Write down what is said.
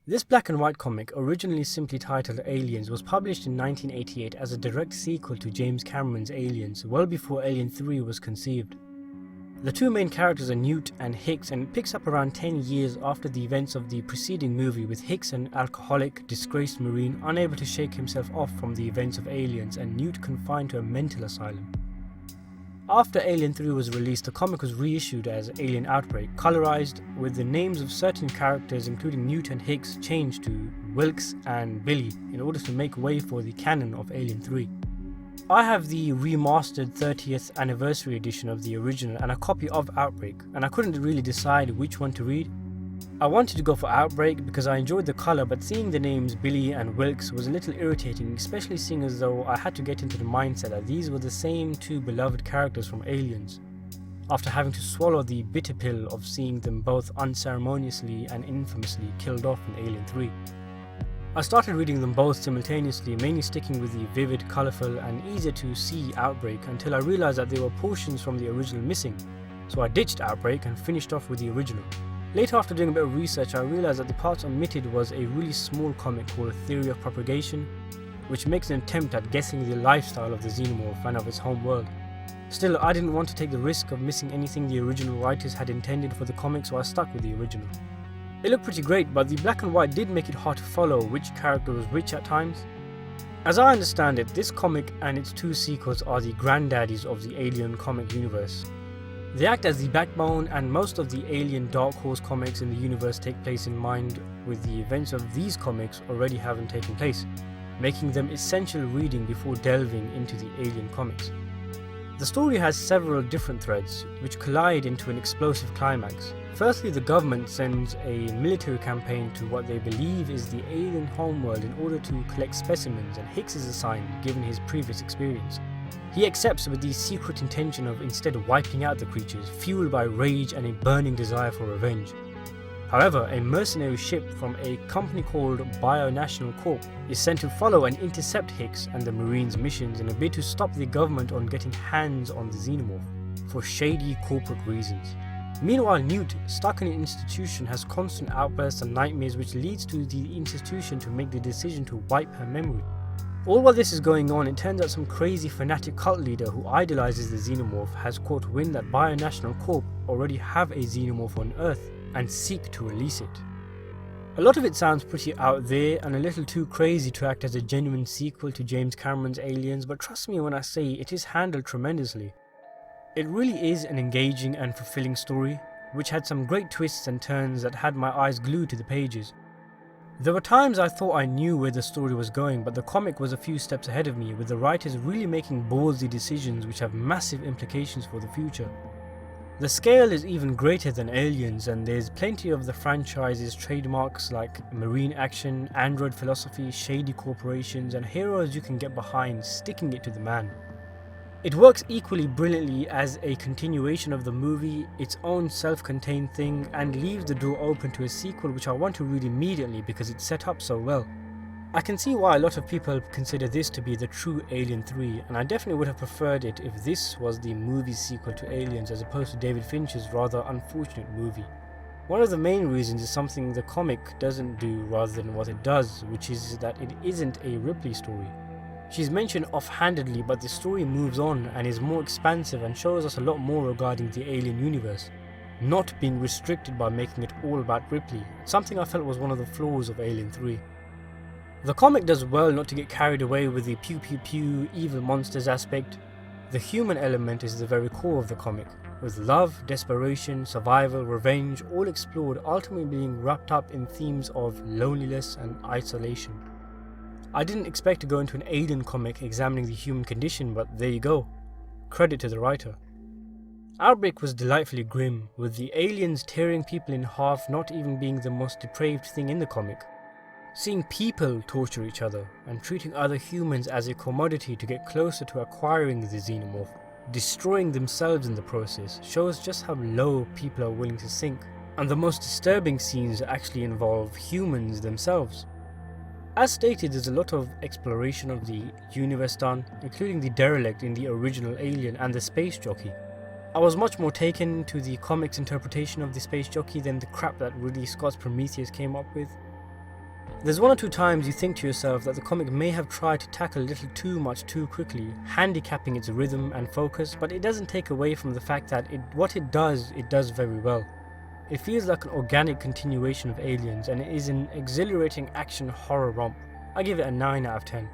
This black and white comic, originally simply titled Aliens, was published in 1988 as a direct sequel to James Cameron's Aliens, well before Alien 3 was conceived. The two main characters are Newt and Hicks, and it picks up around 10 years after the events of the preceding movie, with Hicks an alcoholic, disgraced Marine unable to shake himself off from the events of Aliens, and Newt confined to a mental asylum. After Alien 3 was released, the comic was reissued as Alien Outbreak, colorized, with the names of certain characters including Newt and Hicks changed to Wilkes and Billy in order to make way for the canon of Alien 3. I have the remastered 30th anniversary edition of the original and a copy of Outbreak, and I couldn't really decide which one to read. I wanted to go for Outbreak because I enjoyed the colour, but seeing the names Billy and Wilkes was a little irritating, especially seeing as though I had to get into the mindset that these were the same two beloved characters from Aliens, after having to swallow the bitter pill of seeing them both unceremoniously and infamously killed off in Alien 3. I started reading them both simultaneously, mainly sticking with the vivid, colourful and easier to see Outbreak, until I realised that there were portions from the original missing, so I ditched Outbreak and finished off with the original. Later, after doing a bit of research, I realised that the parts omitted was a really small comic called Theory of Propagation, which makes an attempt at guessing the lifestyle of the xenomorph and of its home world. Still, I didn't want to take the risk of missing anything the original writers had intended for the comic, so I stuck with the original. It looked pretty great, but the black and white did make it hard to follow which character was which at times. As I understand it, this comic and its two sequels are the granddaddies of the Alien comic universe. They act as the backbone, and most of the Alien Dark Horse comics in the universe take place in mind with the events of these comics already having taken place, making them essential reading before delving into the Alien comics. The story has several different threads, which collide into an explosive climax. Firstly, the government sends a military campaign to what they believe is the alien homeworld in order to collect specimens, and Hicks is assigned given his previous experience. He accepts with the secret intention of instead wiping out the creatures, fueled by rage and a burning desire for revenge. However, a mercenary ship from a company called Bionational Corp is sent to follow and intercept Hicks and the Marines' missions in a bid to stop the government on getting hands on the xenomorph, for shady corporate reasons. Meanwhile, Newt, stuck in an institution, has constant outbursts and nightmares, which leads to the institution to make the decision to wipe her memory. All while this is going on, it turns out some crazy fanatic cult leader who idolizes the xenomorph has caught wind that Bionational Corp already have a xenomorph on Earth and seek to release it. A lot of it sounds pretty out there and a little too crazy to act as a genuine sequel to James Cameron's Aliens, but trust me when I say it is handled tremendously. It really is an engaging and fulfilling story, which had some great twists and turns that had my eyes glued to the pages. There were times I thought I knew where the story was going, but the comic was a few steps ahead of me, with the writers really making ballsy decisions which have massive implications for the future. The scale is even greater than Aliens, and there's plenty of the franchise's trademarks like marine action, android philosophy, shady corporations, and heroes you can get behind, sticking it to the man. It works equally brilliantly as a continuation of the movie, its own self-contained thing, and leaves the door open to a sequel which I want to read immediately because it's set up so well. I can see why a lot of people consider this to be the true Alien 3, and I definitely would have preferred it if this was the movie sequel to Aliens as opposed to David Fincher's rather unfortunate movie. One of the main reasons is something the comic doesn't do rather than what it does, which is that it isn't a Ripley story. She's mentioned offhandedly, but the story moves on and is more expansive and shows us a lot more regarding the alien universe, not being restricted by making it all about Ripley, something I felt was one of the flaws of Alien 3. The comic does well not to get carried away with the pew pew pew evil monsters aspect. The human element is the very core of the comic, with love, desperation, survival, revenge all explored, ultimately being wrapped up in themes of loneliness and isolation. I didn't expect to go into an alien comic examining the human condition, but there you go. Credit to the writer. Outbreak was delightfully grim, with the aliens tearing people in half not even being the most depraved thing in the comic. Seeing people torture each other and treating other humans as a commodity to get closer to acquiring the xenomorph, destroying themselves in the process, shows just how low people are willing to sink. And the most disturbing scenes actually involve humans themselves. As stated, there's a lot of exploration of the universe done, including the derelict in the original Alien and the space jockey. I was much more taken to the comic's interpretation of the space jockey than the crap that Ridley Scott's Prometheus came up with. There's one or two times you think to yourself that the comic may have tried to tackle a little too much too quickly, handicapping its rhythm and focus, but it doesn't take away from the fact that what it does very well. It feels like an organic continuation of Aliens, and it is an exhilarating action horror romp. I give it a 9 out of 10.